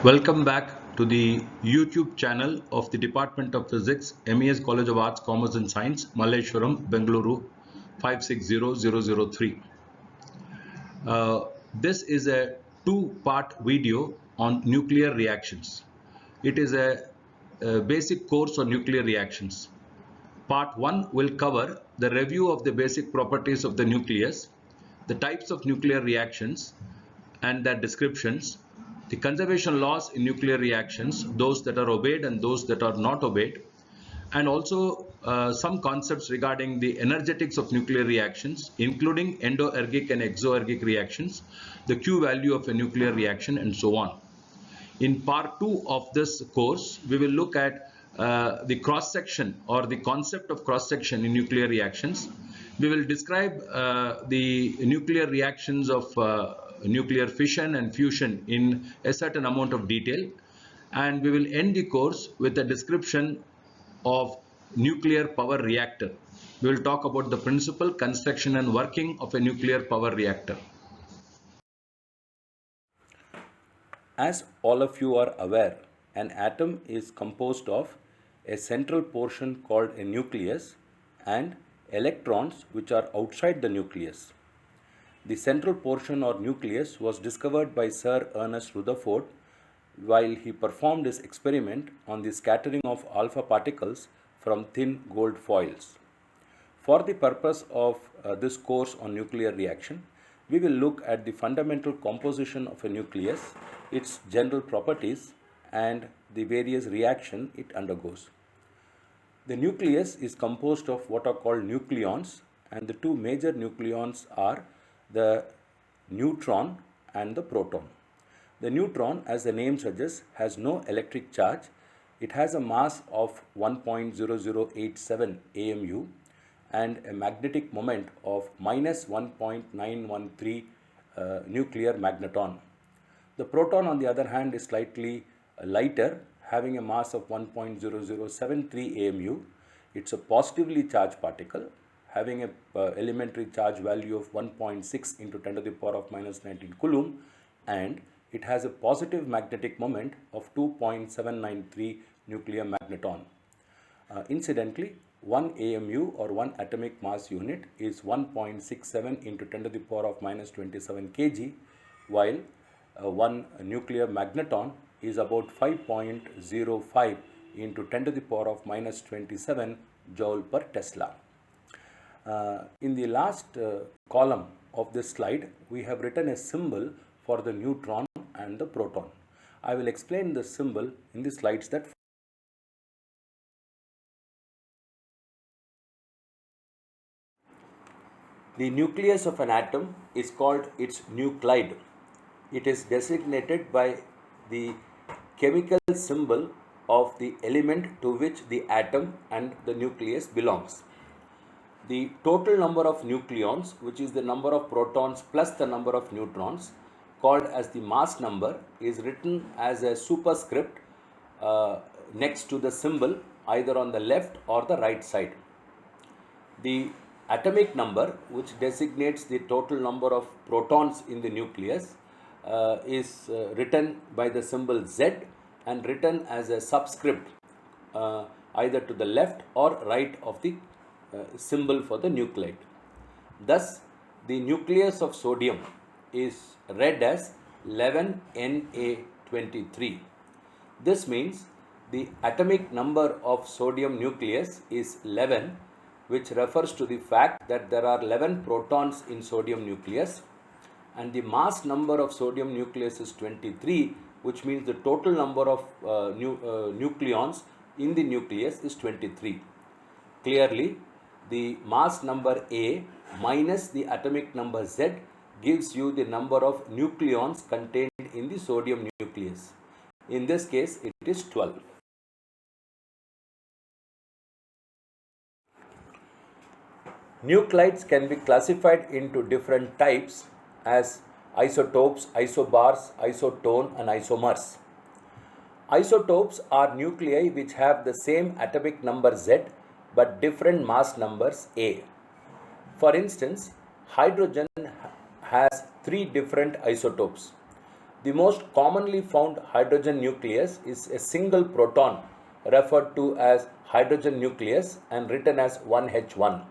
Welcome back to the YouTube channel of the Department of Physics, MES College of Arts, Commerce and Science, Malleshwaram, Bengaluru 560003. This is a two-part video on nuclear reactions. It is a basic course on nuclear reactions. Part 1 will cover the review of the basic properties of the nucleus, the types of nuclear reactions and their descriptions, the conservation laws in nuclear reactions, those that are obeyed and those that are not obeyed, and also some concepts regarding the energetics of nuclear reactions, including endoergic and exoergic reactions, the Q value of a nuclear reaction, and so on. In part 2 of this course, we will look at the cross-section or the concept of cross-section in nuclear reactions. We will describe the nuclear reactions of nuclear fission and fusion in a certain amount of detail, and we will end the course with a description of nuclear power reactor. We will talk about the principle, construction and working of a nuclear power reactor. As all of you are aware, an atom is composed of a central portion called a nucleus and electrons which are outside the nucleus. The central portion or nucleus was discovered by Sir Ernest Rutherford while he performed his experiment on the scattering of alpha particles from thin gold foils. For the purpose of this course on nuclear reaction, we will look at the fundamental composition of a nucleus, its general properties, and the various reactions it undergoes. The nucleus is composed of what are called nucleons, and the two major nucleons are the neutron and the proton. The neutron, as the name suggests, has no electric charge. It has a mass of 1.0087 AMU and a magnetic moment of minus 1.913 nuclear magneton. The proton, on the other hand, is slightly lighter, having a mass of 1.0073 AMU. It's a positively charged particle, having a elementary charge value of 1.6 into 10 to the power of minus 19 coulomb, and it has a positive magnetic moment of 2.793 nuclear magneton. Incidentally, 1 AMU or 1 atomic mass unit is 1.67 into 10 to the power of minus 27 kg, while 1 nuclear magneton is about 5.05 into 10 to the power of minus 27 joule per Tesla. In the last column of this slide, we have written a symbol for the neutron and the proton. I will explain the symbol in the slides that follow. The nucleus of an atom is called its nuclide. It is designated by the chemical symbol of the element to which the atom and the nucleus belongs. The total number of nucleons, which is the number of protons plus the number of neutrons, called as the mass number, is written as a superscript next to the symbol, either on the left or the right side. The atomic number, which designates the total number of protons in the nucleus, is written by the symbol Z and written as a subscript either to the left or right of the symbol for the nuclide. Thus, the nucleus of sodium is read as 11Na23. This means the atomic number of sodium nucleus is 11, which refers to the fact that there are 11 protons in sodium nucleus, and the mass number of sodium nucleus is 23, which means the total number of nucleons in the nucleus is 23. Clearly, the mass number A minus the atomic number Z gives you the number of nucleons contained in the sodium nucleus. In this case, it is 12. Nuclides can be classified into different types as isotopes, isobars, isotone, and isomers. Isotopes are nuclei which have the same atomic number Z but different mass numbers A. For instance, hydrogen has 3 different isotopes. The most commonly found hydrogen nucleus is a single proton referred to as hydrogen nucleus and written as 1H1.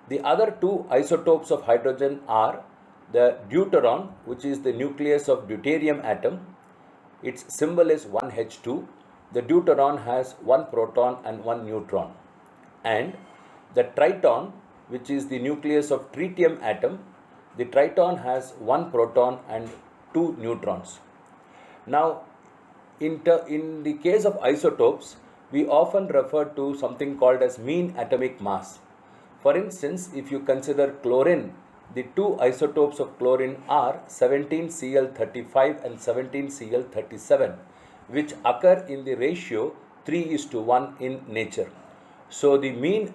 The other two isotopes of hydrogen are the deuteron, which is the nucleus of deuterium atom. Its symbol is 1H2. The deuteron has one proton and one neutron. And the triton, which is the nucleus of tritium atom. The triton has one proton and two neutrons. Now, in the case of isotopes, we often refer to something called as mean atomic mass. For instance, if you consider chlorine, the two isotopes of chlorine are 17Cl35 and 17Cl37, which occur in the ratio 3:1 in nature. So the mean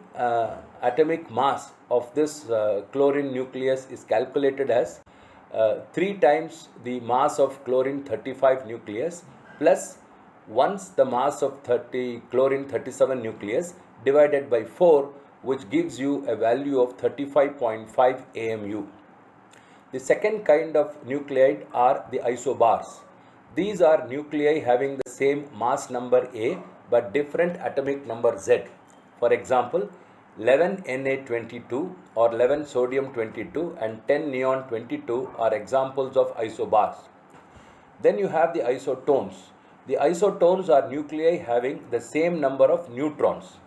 atomic mass of this chlorine nucleus is calculated as 3 times the mass of chlorine 35 nucleus plus once the mass of chlorine 37 nucleus divided by 4, which gives you a value of 35.5 AMU. The second kind of nuclide are the isobars. These are nuclei having the same mass number A but different atomic number Z. For example, 11 Na22 or 11 sodium 22 and 10 neon 22 are examples of isobars. Then you have the isotones. The isotones are nuclei having the same number of neutrons.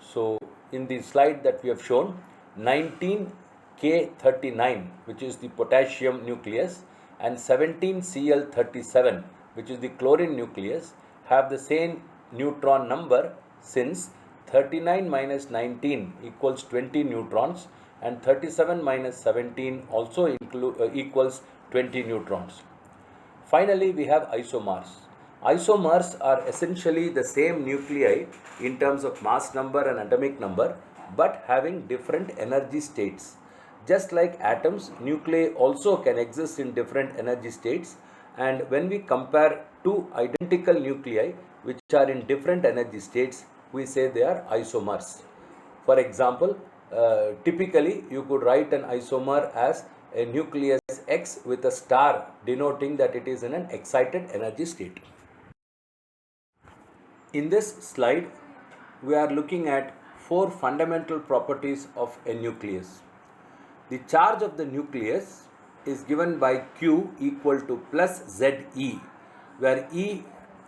So in the slide that we have shown, 19K39, which is the potassium nucleus, and 17Cl37, which is the chlorine nucleus, have the same neutron number, since 39 minus 19 equals 20 neutrons and 37 minus 17 also equals 20 neutrons. Finally, we have isomers. Isomers are essentially the same nuclei in terms of mass number and atomic number, but having different energy states. Just like atoms, nuclei also can exist in different energy states, and when we compare two identical nuclei which are in different energy states, we say they are isomers. For example, typically you could write an isomer as a nucleus X with a star denoting that it is in an excited energy state. In this slide, we are looking at 4 fundamental properties of a nucleus. The charge of the nucleus is given by Q equal to plus Ze, where E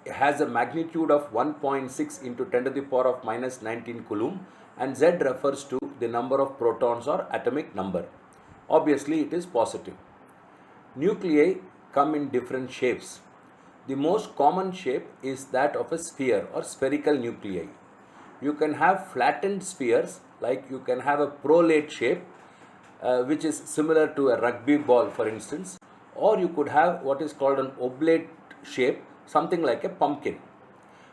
has a magnitude of 1.6 into 10 to the power of minus 19 coulomb, and Z refers to the number of protons or atomic number. Obviously, it is positive. Nuclei come in different shapes. The most common shape is that of a sphere or spherical nuclei. You can have flattened spheres, like you can have a prolate shape, which is similar to a rugby ball, for instance, or you could have what is called an oblate shape, something like a pumpkin.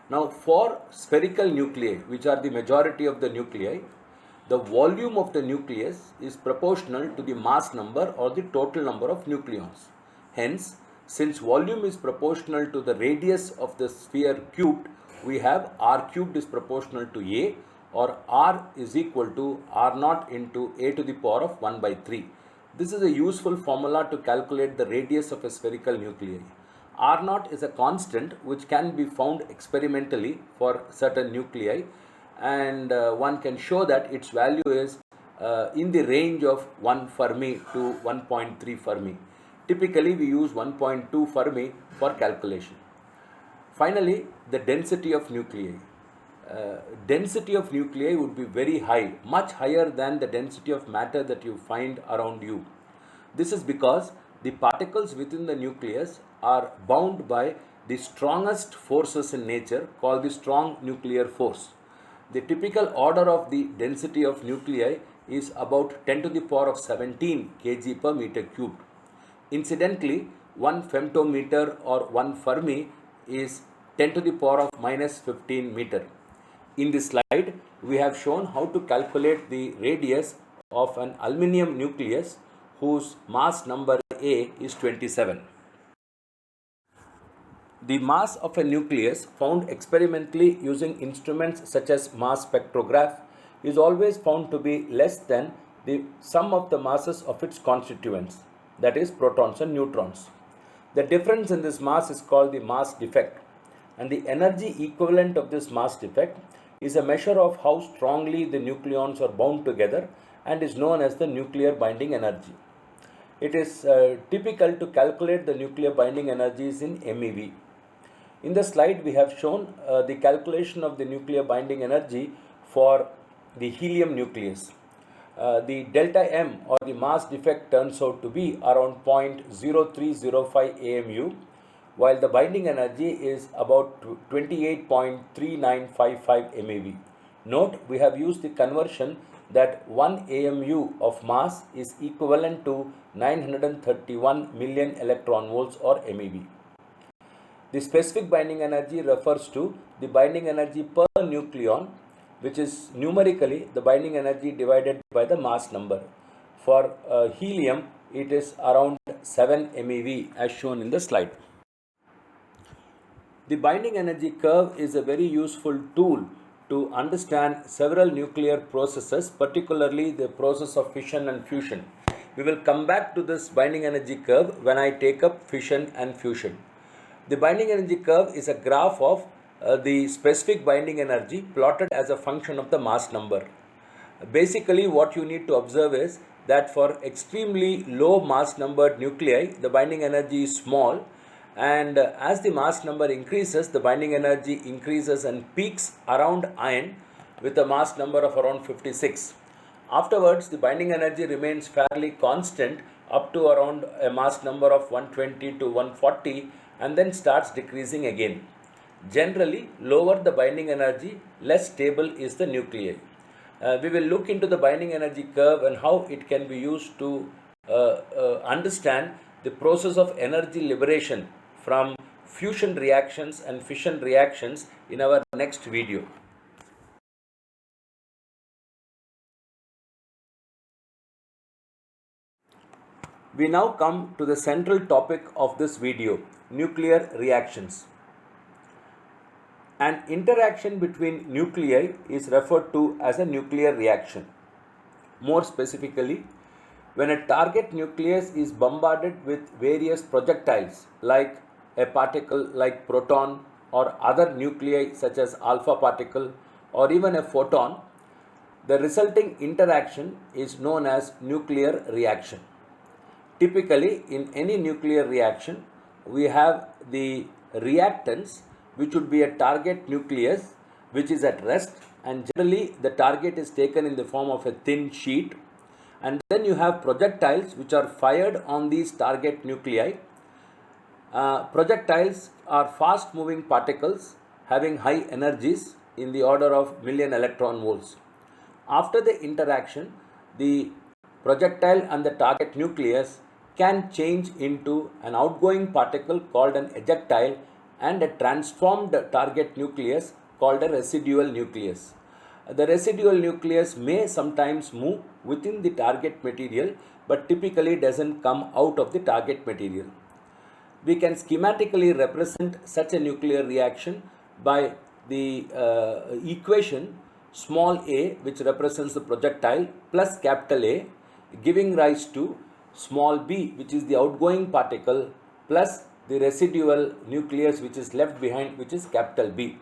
Now, for spherical nuclei, which are the majority of the nuclei, the volume of the nucleus is proportional to the mass number or the total number of nucleons. Hence, since volume is proportional to the radius of the sphere cubed, we have r cubed is proportional to a, or r is equal to r naught into a to the power of 1 by 3. This is a useful formula to calculate the radius of a spherical nuclei. R naught is a constant which can be found experimentally for certain nuclei, and one can show that its value is in the range of 1 Fermi to 1.3 Fermi. Typically, we use 1.2 Fermi for calculation. Finally, the density of nuclei. Density of nuclei would be very high, much higher than the density of matter that you find around you. This is because the particles within the nucleus are bound by the strongest forces in nature, called the strong nuclear force. The typical order of the density of nuclei is about 10 to the power of 17 kg per meter cubed. Incidentally, 1 femtometer or 1 Fermi is 10 to the power of minus 15 meter. In this slide, we have shown how to calculate the radius of an aluminium nucleus whose mass number A is 27. The mass of a nucleus found experimentally using instruments such as mass spectrograph is always found to be less than the sum of the masses of its constituents, that is protons and neutrons. The difference in this mass is called the mass defect, and the energy equivalent of this mass defect is a measure of how strongly the nucleons are bound together and is known as the nuclear binding energy. It is typical to calculate the nuclear binding energies in MeV. In the slide, we have shown the calculation of the nuclear binding energy for the helium nucleus. The delta M or the mass defect turns out to be around 0.0305 AMU, while the binding energy is about 28.3955 MeV. Note, we have used the conversion that 1 AMU of mass is equivalent to 931 million electron volts or MeV. The specific binding energy refers to the binding energy per nucleon, which is numerically the binding energy divided by the mass number. For helium, it is around 7 MeV as shown in the slide. The binding energy curve is a very useful tool to understand several nuclear processes, particularly the process of fission and fusion. We will come back to this binding energy curve when I take up fission and fusion. The binding energy curve is a graph of the specific binding energy plotted as a function of the mass number. Basically, what you need to observe is that for extremely low mass numbered nuclei, the binding energy is small, and as the mass number increases, the binding energy increases and peaks around iron with a mass number of around 56. Afterwards, the binding energy remains fairly constant up to around a mass number of 120 to 140 and then starts decreasing again. Generally, lower the binding energy, less stable is the nuclei. We will look into the binding energy curve and how it can be used to understand the process of energy liberation from fusion reactions and fission reactions in our next video. We now come to the central topic of this video, nuclear reactions. An interaction between nuclei is referred to as a nuclear reaction. More specifically, when a target nucleus is bombarded with various projectiles like a particle like proton or other nuclei such as alpha particle or even a photon, the resulting interaction is known as nuclear reaction. Typically, in any nuclear reaction, we have the reactants, which would be a target nucleus which is at rest, and generally the target is taken in the form of a thin sheet, and then you have projectiles which are fired on these target nuclei. Projectiles are fast moving particles having high energies in the order of million electron volts. After the interaction, the projectile and the target nucleus can change into an outgoing particle called an ejectile and a transformed target nucleus called a residual nucleus. The residual nucleus may sometimes move within the target material, but typically doesn't come out of the target material. We can schematically represent such a nuclear reaction by the equation small a, which represents the projectile, plus capital A, giving rise to small b, which is the outgoing particle, plus the residual nucleus which is left behind, which is capital B.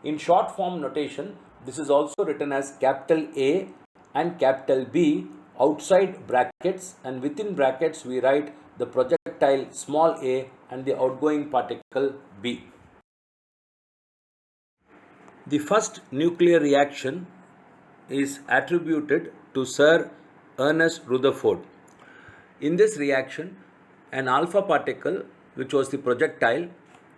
In short form notation, this is also written as capital A and capital B outside brackets, and within brackets we write the projectile small a and the outgoing particle B. The first nuclear reaction is attributed to Sir Ernest Rutherford. In this reaction, an alpha particle, which was the projectile,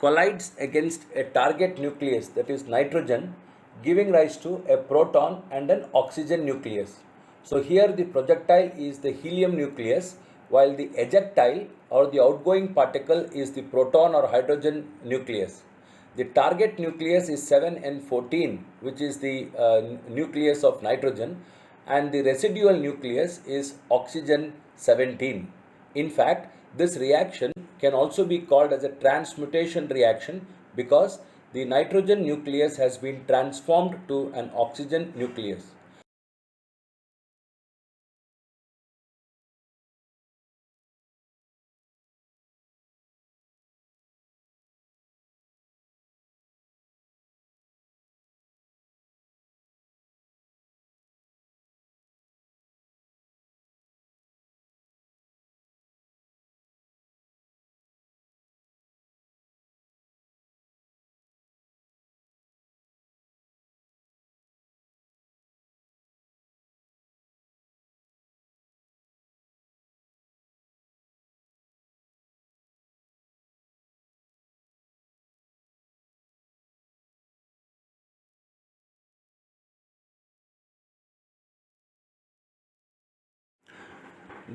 collides against a target nucleus, that is nitrogen, giving rise to a proton and an oxygen nucleus. So here the projectile is the helium nucleus, while the ejectile or the outgoing particle is the proton or hydrogen nucleus. The target nucleus is 7n14, which is the nucleus of nitrogen, and the residual nucleus is oxygen 17. In fact, this reaction can also be called as a transmutation reaction because the nitrogen nucleus has been transformed to an oxygen nucleus.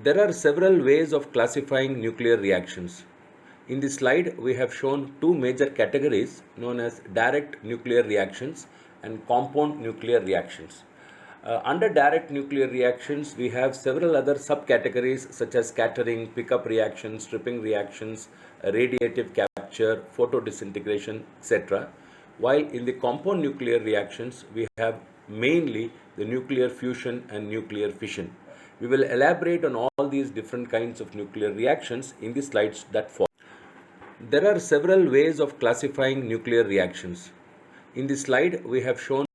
There are several ways of classifying nuclear reactions. In this slide, we have shown two major categories known as direct nuclear reactions and compound nuclear reactions. Under direct nuclear reactions, we have several other subcategories such as scattering, pickup reactions, stripping reactions, radiative capture, photodisintegration, etc. While in the compound nuclear reactions, we have mainly the nuclear fusion and nuclear fission. We will elaborate on all these different kinds of nuclear reactions in the slides that follow. There are several ways of classifying nuclear reactions. In this slide, we have shown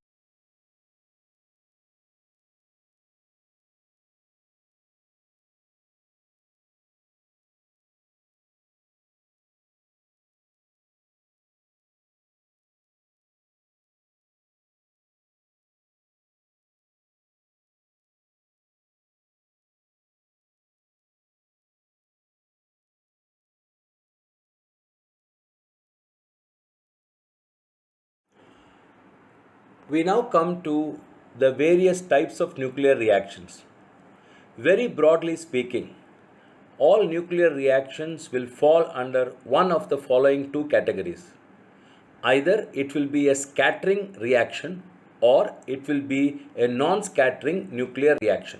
we now come to the various types of nuclear reactions. Very broadly speaking, all nuclear reactions will fall under one of the following two categories. Either it will be a scattering reaction or it will be a non-scattering nuclear reaction.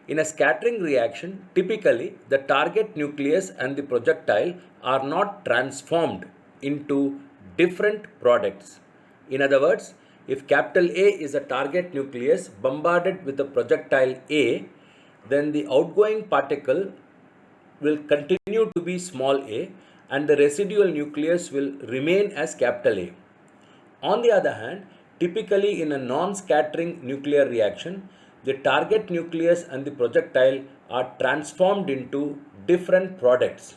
In a scattering reaction, typically the target nucleus and the projectile are not transformed into different products. In other words, if capital A is a target nucleus bombarded with the projectile A, then the outgoing particle will continue to be small a and the residual nucleus will remain as capital A. On the other hand, typically in a non-scattering nuclear reaction, the target nucleus and the projectile are transformed into different products.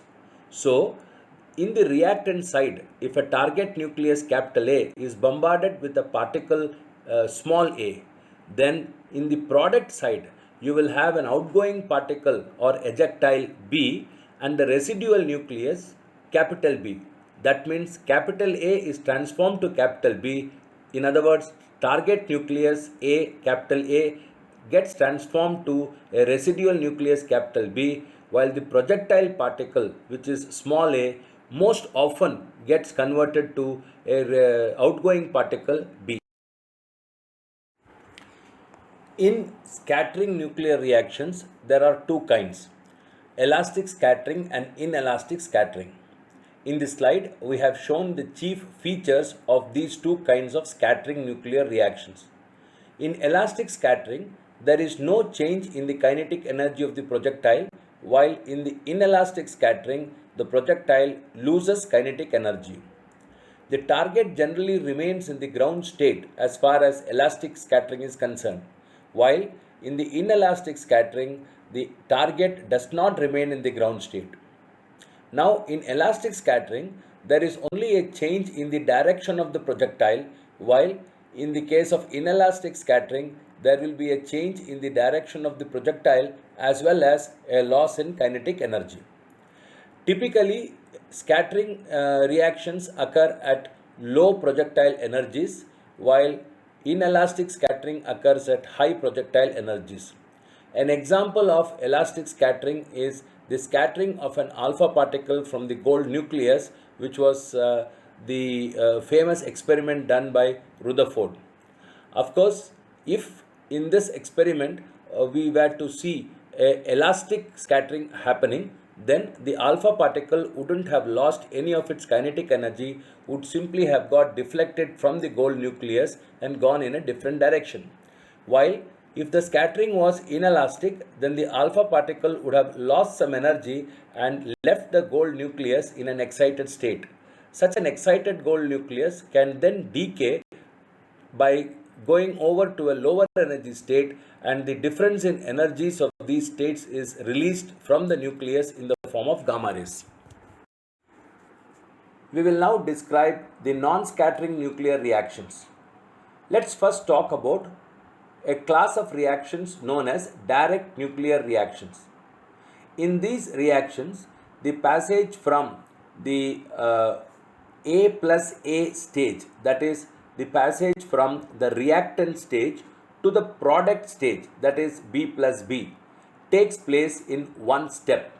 So, in the reactant side, if a target nucleus capital A is bombarded with a particle small a, then in the product side, you will have an outgoing particle or ejectile B and the residual nucleus capital B. That means capital A is transformed to capital B. In other words, target nucleus A, capital A, gets transformed to a residual nucleus capital B, while the projectile particle, which is small a, most often gets converted to a outgoing particle B. In scattering nuclear reactions, there are two kinds: elastic scattering and inelastic scattering. In this slide, we have shown the chief features of these two kinds of scattering nuclear reactions. In elastic scattering, there is no change in the kinetic energy of the projectile, while in the inelastic scattering, the projectile loses kinetic energy. The target generally remains in the ground state as far as elastic scattering is concerned, while in the inelastic scattering, the target does not remain in the ground state. Now, in elastic scattering, there is only a change in the direction of the projectile, while in the case of inelastic scattering, there will be a change in the direction of the projectile as well as a loss in kinetic energy. Typically, scattering reactions occur at low projectile energies, while inelastic scattering occurs at high projectile energies. An example of elastic scattering is the scattering of an alpha particle from the gold nucleus, which was the famous experiment done by Rutherford. Of course, if in this experiment we were to see elastic scattering happening, then the alpha particle wouldn't have lost any of its kinetic energy, would simply have got deflected from the gold nucleus and gone in a different direction. While if the scattering was inelastic, then the alpha particle would have lost some energy and left the gold nucleus in an excited state. Such an excited gold nucleus can then decay by going over to a lower energy state, and the difference in energies of these states is released from the nucleus in the form of gamma rays. We will now describe the non-scattering nuclear reactions. Let's first talk about a class of reactions known as direct nuclear reactions. In these reactions, the passage from the A plus A stage, that is the passage from the reactant stage to the product stage, that is B plus B, takes place in one step.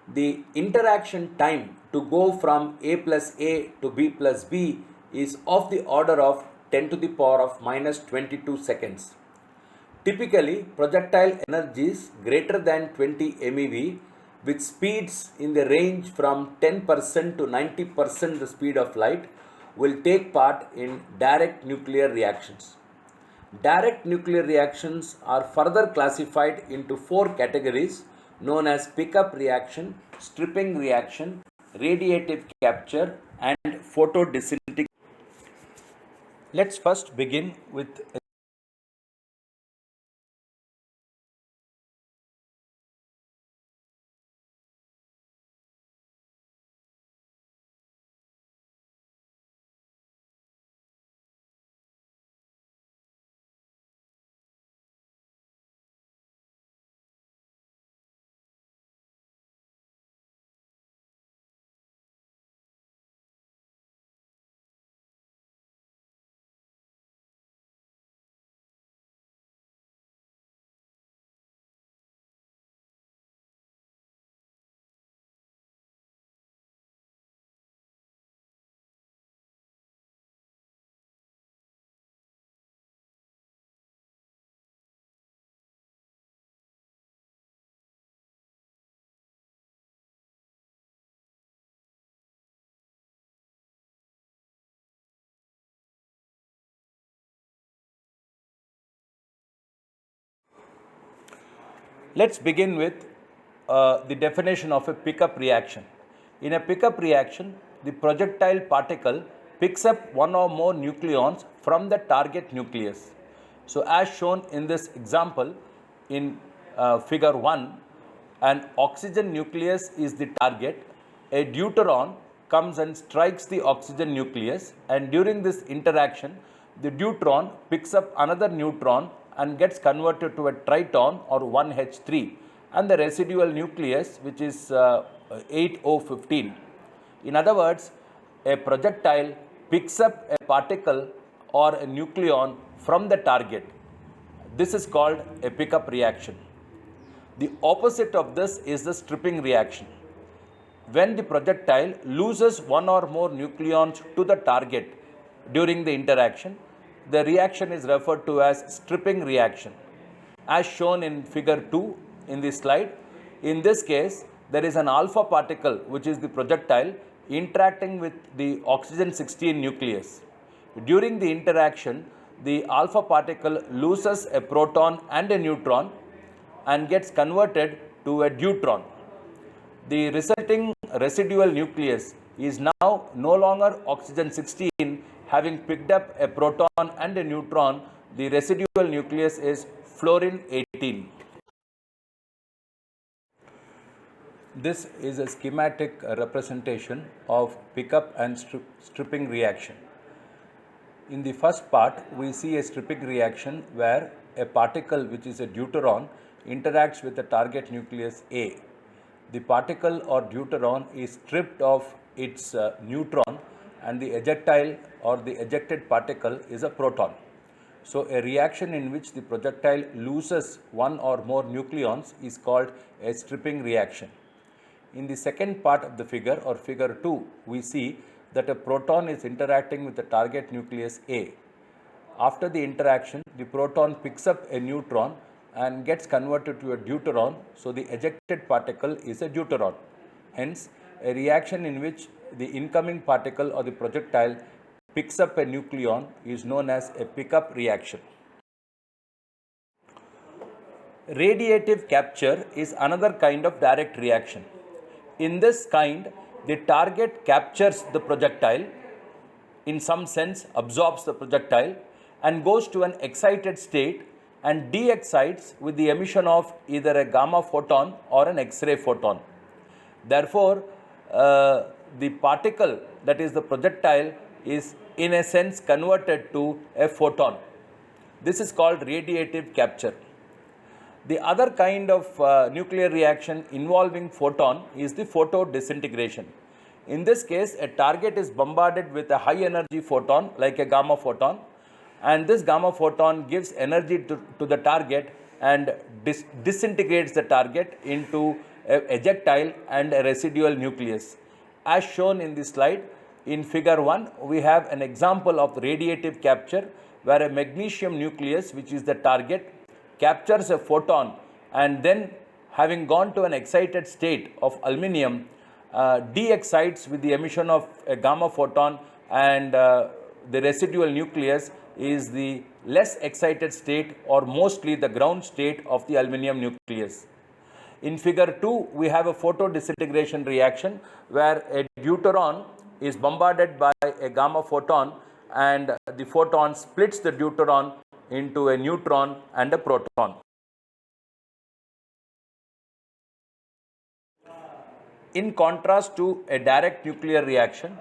The interaction time to go from A plus A to B plus B is of the order of 10 to the power of minus 22 seconds. Typically, projectile energies greater than 20 MeV with speeds in the range from 10% to 90% the speed of light will take part in direct nuclear reactions. Direct nuclear reactions are further classified into four categories known as pickup reaction, stripping reaction, radiative capture, and photodisintegration. Let's first begin with Let's begin with the definition of a pickup reaction. In a pickup reaction, the projectile particle picks up one or more nucleons from the target nucleus. So as shown in this example in figure 1, an oxygen nucleus is the target. A deuteron comes and strikes the oxygen nucleus, and during this interaction, the deuteron picks up another neutron and gets converted to a triton or 1H3, and the residual nucleus, which is 8O15. In other words, a projectile picks up a particle or a nucleon from the target. This is called a pickup reaction. The opposite of this is the stripping reaction. When the projectile loses one or more nucleons to the target during the interaction, the reaction is referred to as stripping reaction. As shown in figure 2 in this slide, in this case, there is an alpha particle, which is the projectile, interacting with the oxygen 16 nucleus. During the interaction, the alpha particle loses a proton and a neutron and gets converted to a deuteron. The resulting residual nucleus is now no longer oxygen 16, having picked up a proton and a neutron. The residual nucleus is fluorine 18. This is a schematic representation of pickup and stripping reaction. In the first part, we see a stripping reaction where a particle, which is a deuteron, interacts with the target nucleus A. The particle or deuteron is stripped of its neutron, and the ejectile or the ejected particle is a proton. So a reaction in which the projectile loses one or more nucleons is called a stripping reaction. In the second part of the figure, or figure 2, we see that a proton is interacting with the target nucleus A. After the interaction, the proton picks up a neutron and gets converted to a deuteron, so the ejected particle is a deuteron. Hence, a reaction in which the incoming particle or the projectile picks up a nucleon is known as a pickup reaction. Radiative capture is another kind of direct reaction. In this kind, the target captures the projectile, in some sense absorbs the projectile, and goes to an excited state and de-excites with the emission of either a gamma photon or an X-ray photon. Therefore, the particle, that is the projectile, is in a sense converted to a photon. This is called radiative capture. The other kind of nuclear reaction involving photon is the photodisintegration. In this case, a target is bombarded with a high energy photon like a gamma photon, and this gamma photon gives energy to the target, and disintegrates the target into a ejectile and a residual nucleus. As shown in this slide, in figure 1, we have an example of radiative capture where a magnesium nucleus, which is the target, captures a photon and then, having gone to an excited state of aluminium, de-excites with the emission of a gamma photon, and the residual nucleus is the less excited state or mostly the ground state of the aluminium nucleus. In figure 2, we have a photodisintegration reaction where a deuteron is bombarded by a gamma photon, and the photon splits the deuteron into a neutron and a proton. In contrast to a direct nuclear reaction,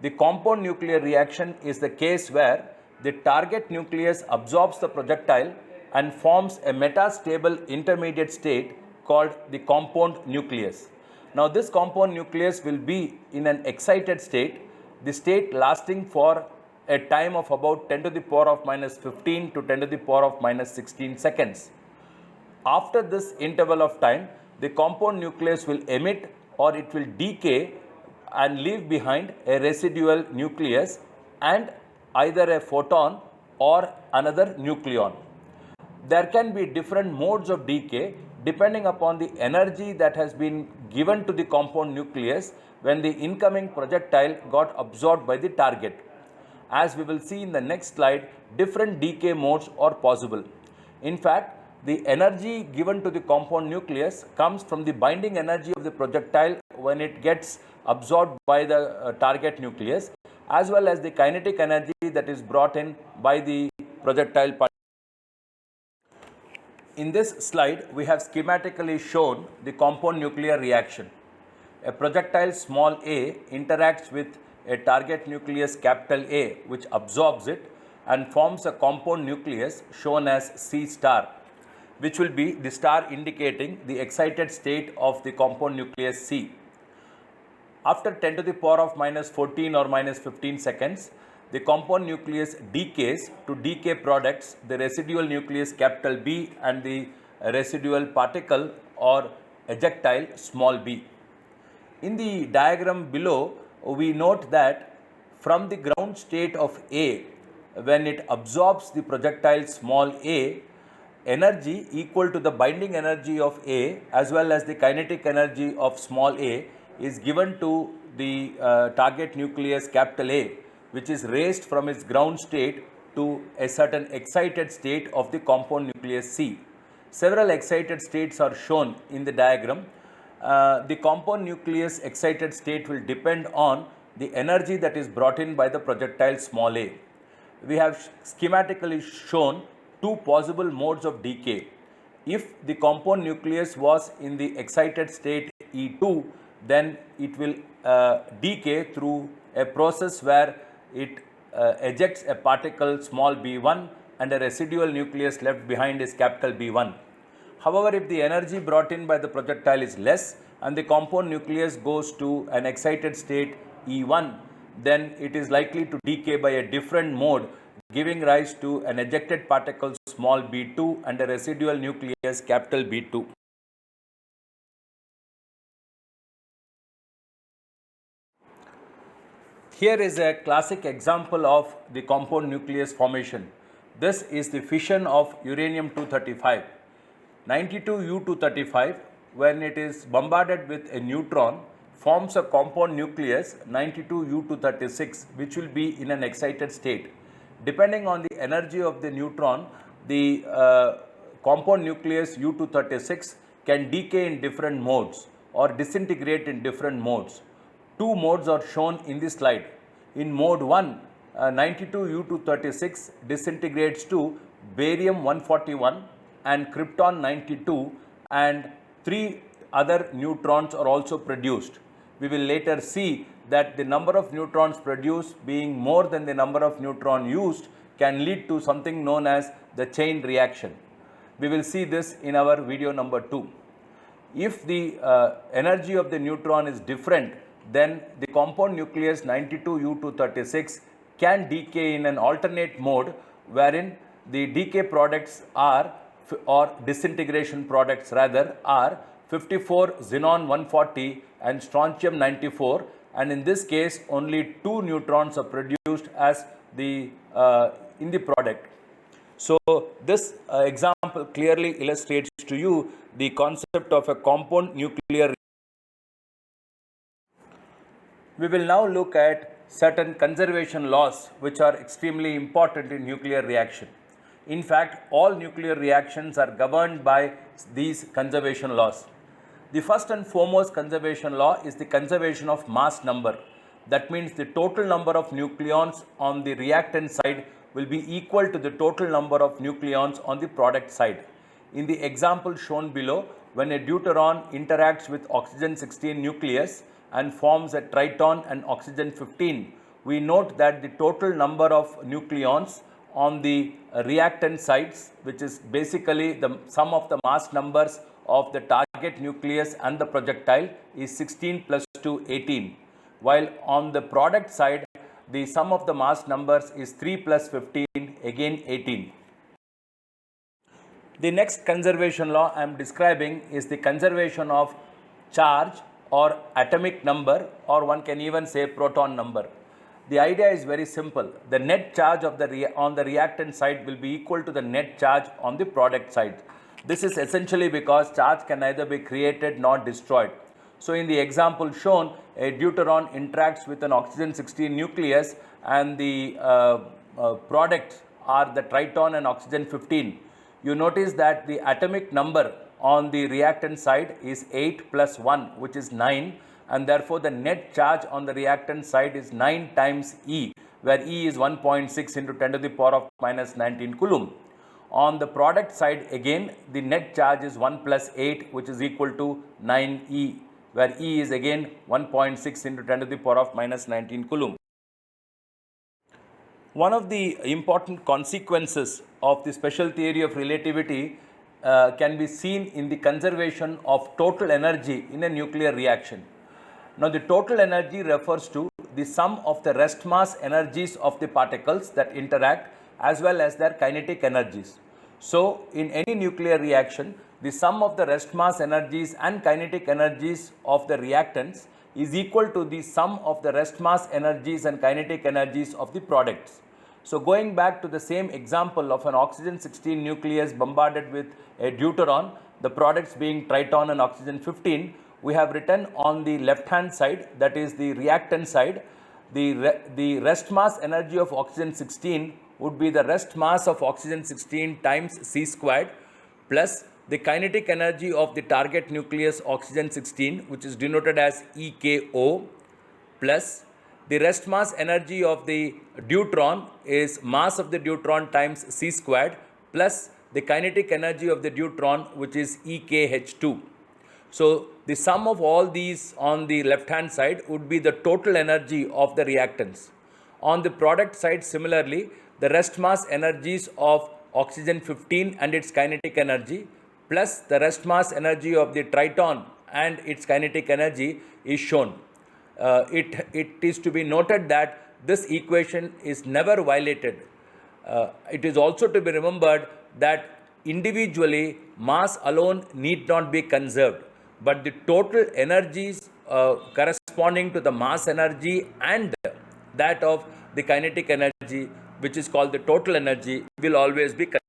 the compound nuclear reaction is the case where the target nucleus absorbs the projectile and forms a metastable intermediate state called the compound nucleus. Now, this compound nucleus will be in an excited state, the state lasting for a time of about 10 to the power of minus 15 to 10 to the power of minus 16 seconds. After this interval of time, the compound nucleus will emit or it will decay and leave behind a residual nucleus and either a photon or another nucleon. There can be different modes of decay depending upon the energy that has been given to the compound nucleus when the incoming projectile got absorbed by the target. As we will see in the next slide, different decay modes are possible. In fact, the energy given to the compound nucleus comes from the binding energy of the projectile when it gets absorbed by the target nucleus, as well as the kinetic energy that is brought in by the projectile particle. In this slide, we have schematically shown the compound nuclear reaction. A projectile small a interacts with a target nucleus capital A, which absorbs it and forms a compound nucleus shown as C star, which will be the star indicating the excited state of the compound nucleus C. After 10 to the power of minus 14 or minus 15 seconds, the compound nucleus decays to decay products, the residual nucleus capital B and the residual particle or ejectile small b. In the diagram below, we note that from the ground state of A, when it absorbs the projectile small a, energy equal to the binding energy of A as well as the kinetic energy of small a is given to the target nucleus capital A, which is raised from its ground state to a certain excited state of the compound nucleus C. Several excited states are shown in the diagram. The compound nucleus excited state will depend on the energy that is brought in by the projectile small a. We have schematically shown two possible modes of decay. If the compound nucleus was in the excited state E2, then it will decay through a process where it ejects a particle small b1 and a residual nucleus left behind is capital B1. However, if the energy brought in by the projectile is less and the compound nucleus goes to an excited state E1, then it is likely to decay by a different mode, giving rise to an ejected particle small b2 and a residual nucleus capital B2. Here is a classic example of the compound nucleus formation. This is the fission of uranium-235. 92U-235, when it is bombarded with a neutron, forms a compound nucleus 92U-236, which will be in an excited state. Depending on the energy of the neutron, the compound nucleus U-236 can decay in different modes or disintegrate in different modes. Two modes are shown in this slide. In mode 1, 92U-236 disintegrates to barium-141 and krypton-92, and 3 other neutrons are also produced. We will later see that the number of neutrons produced being more than the number of neutrons used can lead to something known as the chain reaction. We will see this in our video number 2. If the energy of the neutron is different, then the compound nucleus 92U-236 can decay in an alternate mode wherein the decay products are or disintegration products rather, are 54 xenon 140 and strontium 94, and in this case only 2 neutrons are produced as the in the product. So this example clearly illustrates to you the concept of a compound nuclear. We will now look at certain conservation laws which are extremely important in nuclear reaction. In fact, all nuclear reactions are governed by these conservation laws. The first and foremost conservation law is the conservation of mass number. That means the total number of nucleons on the reactant side will be equal to the total number of nucleons on the product side. In the example shown below, when a deuteron interacts with oxygen 16 nucleus and forms a triton and oxygen 15, we note that the total number of nucleons on the reactant sides, which is basically the sum of the mass numbers of the target nucleus and the projectile, is 16 plus 2, 18. While on the product side, the sum of the mass numbers is 3 plus 15, again 18. The next conservation law I am describing is the conservation of charge or atomic number, or one can even say proton number. The idea is very simple. The net charge of on the reactant side will be equal to the net charge on the product side. This is essentially because charge can neither be created nor destroyed. So in the example shown, a deuteron interacts with an oxygen 16 nucleus and the products are the triton and oxygen 15. You notice that the atomic number on the reactant side is 8 plus 1, which is 9, and therefore the net charge on the reactant side is 9 times E, where E is 1.6 into 10 to the power of minus 19 coulomb. On the product side again, the net charge is 1 plus 8, which is equal to 9E, where E is again 1.6 into 10 to the power of minus 19 coulomb. One of the important consequences of the special theory of relativity can be seen in the conservation of total energy in a nuclear reaction. Now, the total energy refers to the sum of the rest mass energies of the particles that interact as well as their kinetic energies. So, in any nuclear reaction, the sum of the rest mass energies and kinetic energies of the reactants is equal to the sum of the rest mass energies and kinetic energies of the products. So going back to the same example of an oxygen 16 nucleus bombarded with a deuteron, the products being triton and oxygen 15, we have written on the left hand side, that is the reactant side, the rest mass energy of oxygen 16 would be the rest mass of oxygen 16 times C squared plus the kinetic energy of the target nucleus oxygen 16, which is denoted as EKO, plus the rest mass energy of the deuteron is mass of the deuteron times C squared plus the kinetic energy of the deuteron, which is EKH2. So the sum of all these on the left hand side would be the total energy of the reactants. On the product side, similarly, the rest mass energies of oxygen 15 and its kinetic energy plus the rest mass energy of the triton and its kinetic energy is shown. It is to be noted that this equation is never violated. It is also to be remembered that individually mass alone need not be conserved, but the total energies corresponding to the mass energy and that of the kinetic energy, which is called the total energy, will always be conserved.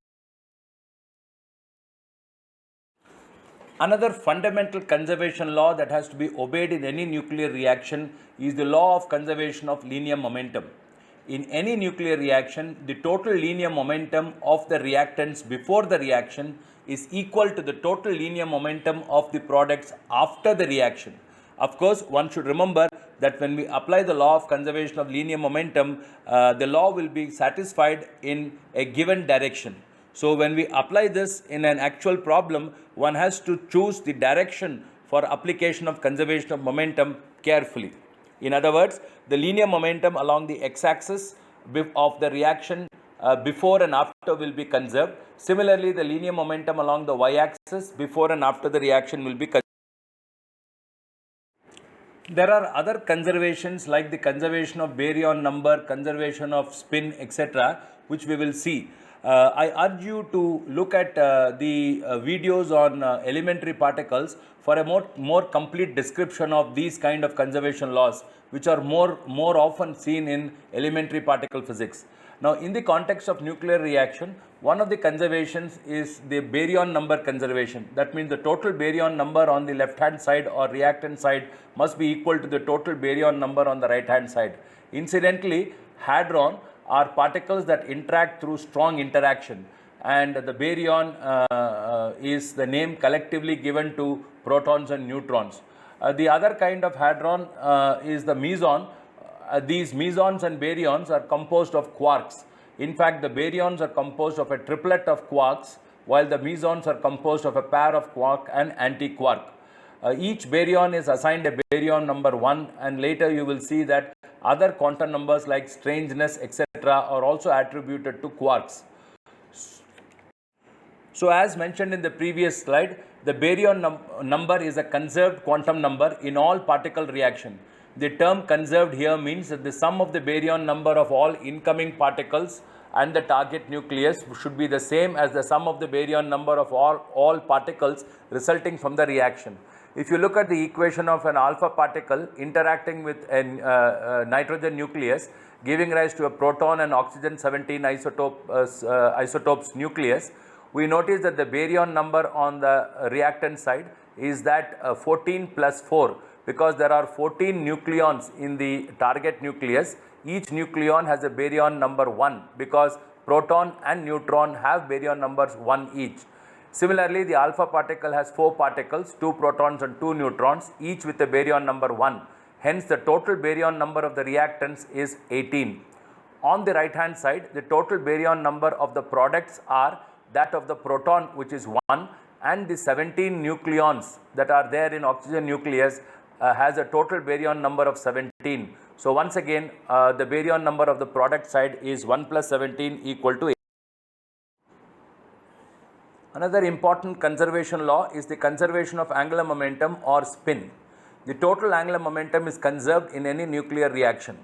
Another fundamental conservation law that has to be obeyed in any nuclear reaction is the law of conservation of linear momentum. In any nuclear reaction, the total linear momentum of the reactants before the reaction is equal to the total linear momentum of the products after the reaction. Of course, one should remember that when we apply the law of conservation of linear momentum, the law will be satisfied in a given direction. So when we apply this in an actual problem, one has to choose the direction for application of conservation of momentum carefully. In other words, the linear momentum along the x-axis of the reaction before and after will be conserved. Similarly, the linear momentum along the y-axis before and after the reaction will be conserved. There are other conservations like the conservation of baryon number, conservation of spin, etc., which we will see. I urge you to look at the videos on elementary particles for a more complete description of these kind of conservation laws, which are more often seen in elementary particle physics. Now, in the context of nuclear reaction, one of the conservations is the baryon number conservation. That means the total baryon number on the left hand side or reactant side must be equal to the total baryon number on the right hand side. Incidentally, hadron are particles that interact through strong interaction, and the baryon is the name collectively given to protons and neutrons. The other kind of hadron is the meson. These mesons and baryons are composed of quarks. In fact, the baryons are composed of a triplet of quarks, while the mesons are composed of a pair of quark and antiquark. Each baryon is assigned a baryon number 1, and later you will see that other quantum numbers like strangeness, etc., are also attributed to quarks. So, as mentioned in the previous slide, the baryon number is a conserved quantum number in all particle reaction. The term conserved here means that the sum of the baryon number of all incoming particles and the target nucleus should be the same as the sum of the baryon number of all particles resulting from the reaction. If you look at the equation of an alpha particle interacting with a nitrogen nucleus, giving rise to a proton and oxygen 17 isotopes nucleus, we notice that the baryon number on the reactant side is that 14 plus 4, because there are 14 nucleons in the target nucleus. Each nucleon has a baryon number 1 because proton and neutron have baryon numbers 1 each. Similarly, the alpha particle has 4 particles, 2 protons and 2 neutrons, each with a baryon number 1. Hence, the total baryon number of the reactants is 18. On the right hand side, the total baryon number of the products are that of the proton, which is 1, and the 17 nucleons that are there in oxygen nucleus has a total baryon number of 17. So, once again, the baryon number of the product side is 1 plus 17 equal to 8. Another important conservation law is the conservation of angular momentum or spin. The total angular momentum is conserved in any nuclear reaction.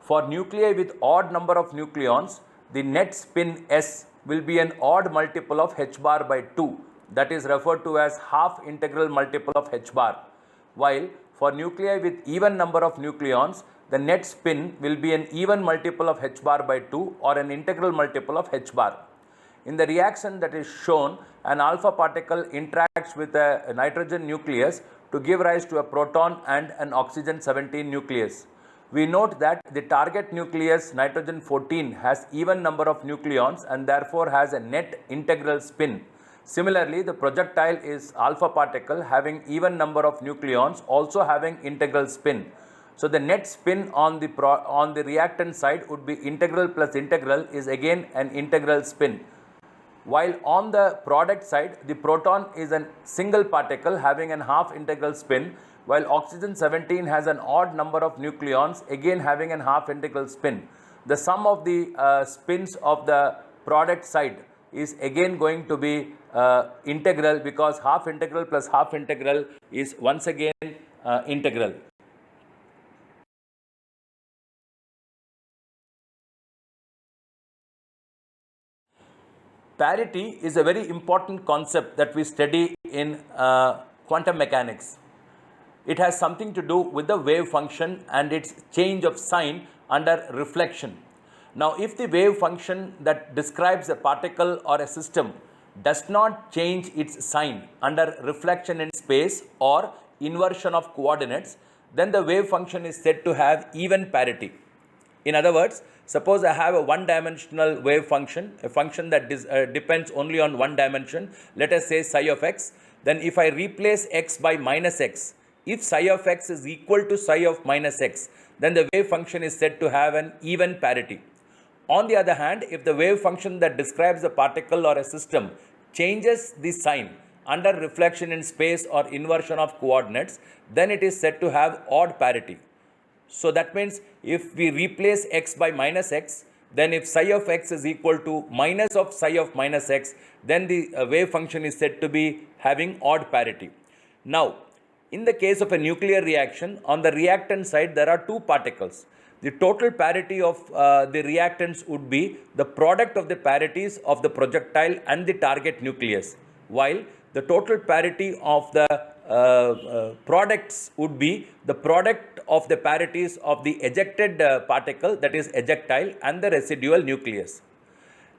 For nuclei with odd number of nucleons, the net spin S will be an odd multiple of h bar by 2, that is referred to as half integral multiple of h bar, while for nuclei with even number of nucleons, the net spin will be an even multiple of h bar by 2 or an integral multiple of h bar. In the reaction that is shown, an alpha particle interacts with a nitrogen nucleus to give rise to a proton and an oxygen 17 nucleus. We note that the target nucleus nitrogen 14 has even number of nucleons and therefore has a net integral spin. Similarly, the projectile is alpha particle having even number of nucleons also having integral spin. So, the net spin on the reactant side would be integral plus integral is again an integral spin. While on the product side, the proton is a single particle having a half integral spin, while oxygen 17 has an odd number of nucleons again having a half integral spin. The sum of the spins of the product side is again going to be integral, because half integral plus half integral is once again integral. Parity is a very important concept that we study in quantum mechanics. It has something to do with the wave function and its change of sign under reflection. Now, if the wave function that describes a particle or a system does not change its sign under reflection in space or inversion of coordinates, then the wave function is said to have even parity. In other words, suppose I have a one-dimensional wave function, a function that depends only on one dimension, let us say psi of x. Then if I replace x by minus x, if psi of x is equal to psi of minus x, then the wave function is said to have an even parity. On the other hand, if the wave function that describes a particle or a system changes the sign under reflection in space or inversion of coordinates, then it is said to have odd parity. So that means if we replace x by minus x, then if psi of x is equal to minus of psi of minus x, then the wave function is said to be having odd parity. Now, in the case of a nuclear reaction, on the reactant side there are two particles. the total parity of the reactants would be the product of the parities of the projectile and the target nucleus, while the total parity of the products would be the product of the parities of the ejected particle, that is ejectile, and the residual nucleus.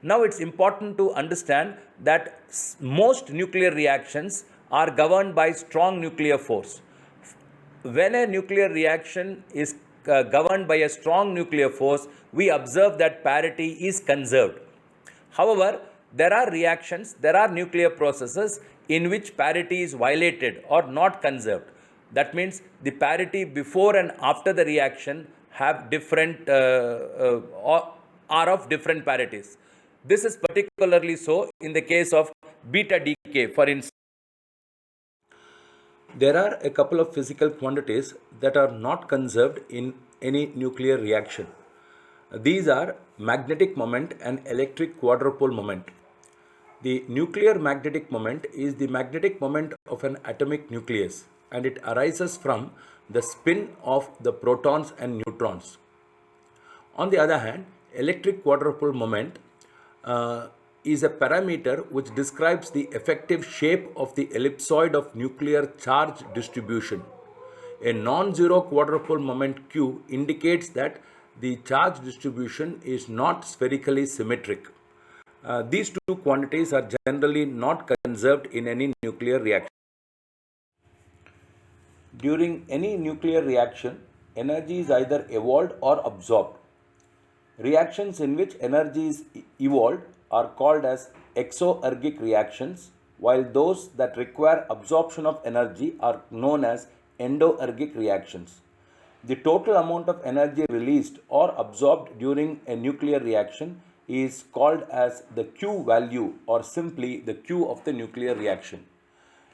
Now it's important to understand that most nuclear reactions are governed by strong nuclear force. When a nuclear reaction is governed by a strong nuclear force, we observe that parity is conserved. However, there are reactions, there are nuclear processes in which parity is violated or not conserved. That means the parity before and after the reaction have different are of different parities. This is particularly so in the case of beta decay, for instance. There are a couple of physical quantities that are not conserved in any nuclear reaction. These are magnetic moment and electric quadrupole moment. The nuclear magnetic moment is the magnetic moment of an atomic nucleus, and it arises from the spin of the protons and neutrons. On the other hand, electric quadrupole moment is a parameter which describes the effective shape of the ellipsoid of nuclear charge distribution. A non-zero quadrupole moment Q indicates that the charge distribution is not spherically symmetric. These two quantities are generally not conserved in any nuclear reaction. During any nuclear reaction, energy is either evolved or absorbed. Reactions in which energy is evolved are called as exoergic reactions, while those that require absorption of energy are known as endoergic reactions. The total amount of energy released or absorbed during a nuclear reaction is called as the Q value, or simply the Q of the nuclear reaction.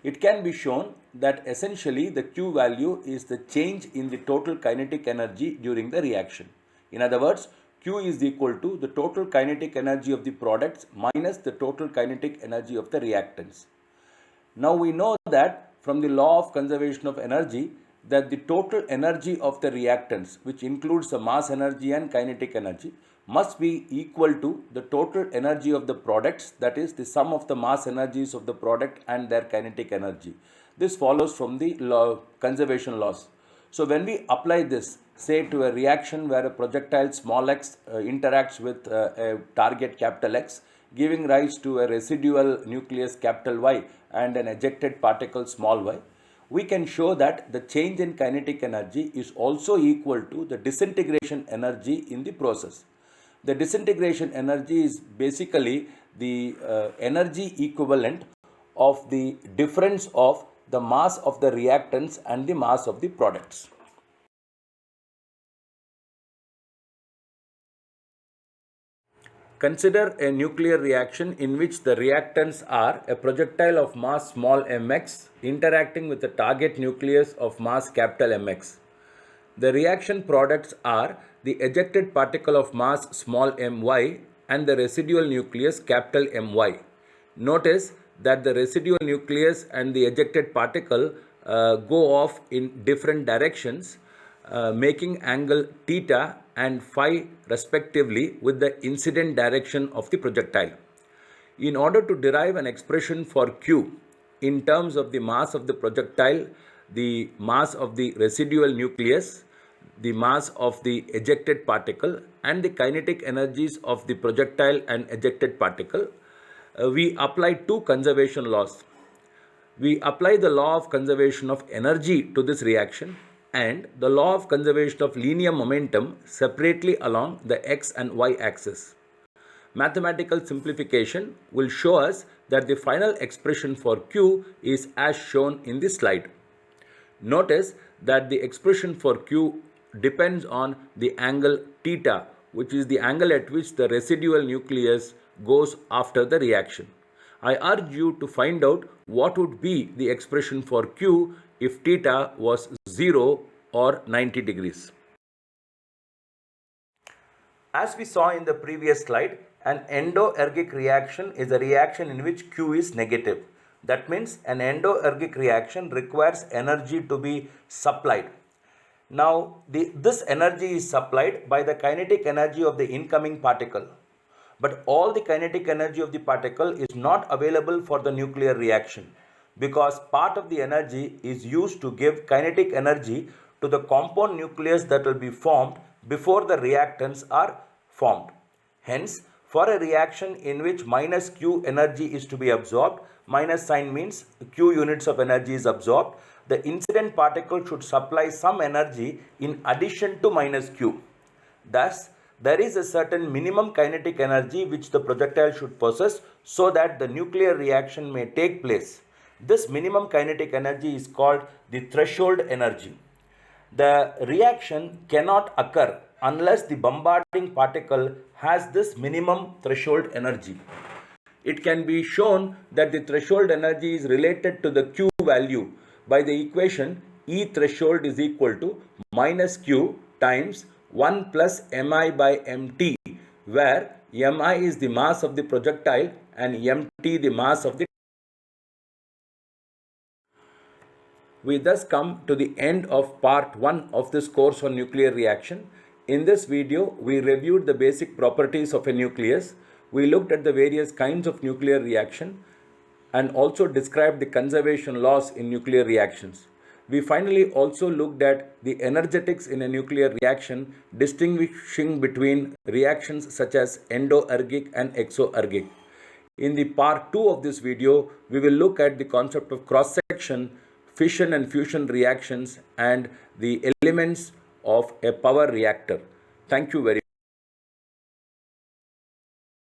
It can be shown that essentially the Q value is the change in the total kinetic energy during the reaction. In other words, Q is equal to the total kinetic energy of the products minus the total kinetic energy of the reactants. Now we know that from the law of conservation of energy that the total energy of the reactants, which includes the mass energy and kinetic energy, must be equal to the total energy of the products, that is the sum of the mass energies of the product and their kinetic energy. This follows from the conservation laws. So when we apply this, say to a reaction where a projectile small x interacts with a target capital X, giving rise to a residual nucleus capital Y and an ejected particle small y, we can show that the change in kinetic energy is also equal to the disintegration energy in the process. The disintegration energy is basically the energy equivalent of the difference of the mass of the reactants and the mass of the products. Consider a nuclear reaction in which the reactants are a projectile of mass small mx interacting with the target nucleus of mass capital Mx. The reaction products are the ejected particle of mass small my and the residual nucleus capital My. Notice that the residual nucleus and the ejected particle go off in different directions, making angle theta and phi respectively with the incident direction of the projectile. In order to derive an expression for Q in terms of the mass of the projectile, the mass of the residual nucleus, the mass of the ejected particle, and the kinetic energies of the projectile and ejected particle, we apply two conservation laws. We apply the law of conservation of energy to this reaction and the law of conservation of linear momentum separately along the x and y axis. Mathematical simplification will show us that the final expression for Q is as shown in this slide. Notice that the expression for Q depends on the angle theta, which is the angle at which the residual nucleus goes after the reaction. I urge you to find out what would be the expression for Q if theta was 0 or 90 degrees. As we saw in the previous slide, an endoergic reaction is a reaction in which Q is negative. That means an endoergic reaction requires energy to be supplied. Now, this energy is supplied by the kinetic energy of the incoming particle. But all the kinetic energy of the particle is not available for the nuclear reaction, because part of the energy is used to give kinetic energy to the compound nucleus that will be formed before the reactants are formed. Hence, for a reaction in which minus Q energy is to be absorbed, minus sign means Q units of energy is absorbed, the incident particle should supply some energy in addition to minus Q. Thus, there is a certain minimum kinetic energy which the projectile should possess so that the nuclear reaction may take place. This minimum kinetic energy is called the threshold energy. The reaction cannot occur unless the bombarding particle has this minimum threshold energy. It can be shown that the threshold energy is related to the Q value by the equation E threshold is equal to minus Q times 1 plus mi by mt, where mi is the mass of the projectile and mt the mass of the. We thus come to the end of part 1 of this course on nuclear reaction. In this video, we reviewed the basic properties of a nucleus. We looked at the various kinds of nuclear reaction and also described the conservation laws in nuclear reactions. We finally also looked at the energetics in a nuclear reaction, distinguishing between reactions such as endoergic and exoergic. In the part 2 of this video, we will look at the concept of cross-section, fission and fusion reactions, and the elements of a power reactor. Thank you very much.